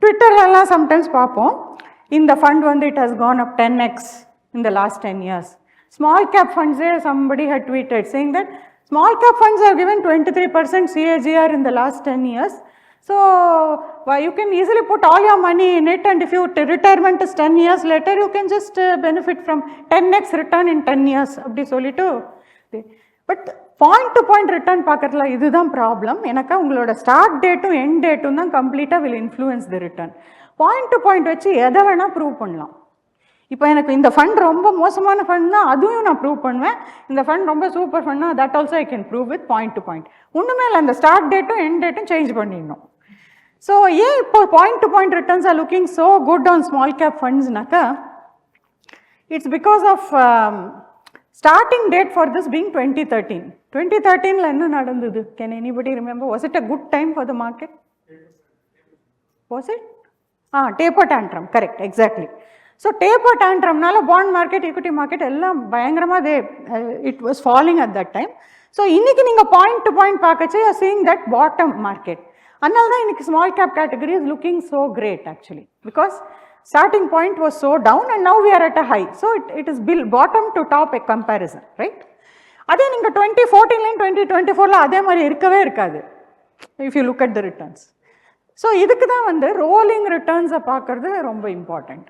Twitter sometimes in the fund it has gone up 10x in the last 10 years. Small cap funds, somebody had tweeted saying that small cap funds have given 23% CAGR in the last 10 years. So you can easily put all your money in it, and if your retirement is 10 years later, you can just benefit from 10x return in 10 years. But point to point return this is the problem. The start date to end date completely will influence the return. Point to point vechi edha vena prove pannalam. இப்போ எனக்கு இந்த fund ரொம்ப மோசமான ஃபண்ட்னா அதுவும் நான் prove பண்ணுவேன். இந்த fund ரொம்ப சூப்பர் ஃபண்ட்னா that also I can prove with point to point. ஒன்றுமே இல்லை, அந்த ஸ்டார்ட் டேட்டும் எண்ட் டேட்டும் சேஞ்ச் பண்ணிடணும். ஸோ ஏன் இப்போ point to point returns are looking so good on small cap ஃபண்ட்ஸ்னாக்கா it's because of starting date for this being 2013. 2013 என்ன நடந்தது? Can anybody remember? Was it a good time for the market? Was it? Taper tantrum, correct, exactly. So taper tantrum nala bond market, equity market ella bayangarama it was falling at that time. So inniki ninga point to point paakache you are seeing that bottom market. Annala da inniki small cap category is looking so great actually, because starting point was so down and now we are at a high. So it is bottom to top a comparison, right? Adhe ninga 2014 la 2024 la adhe mari irukave irukadu if you look at the returns. So idukku da rolling returns paakradhu romba important.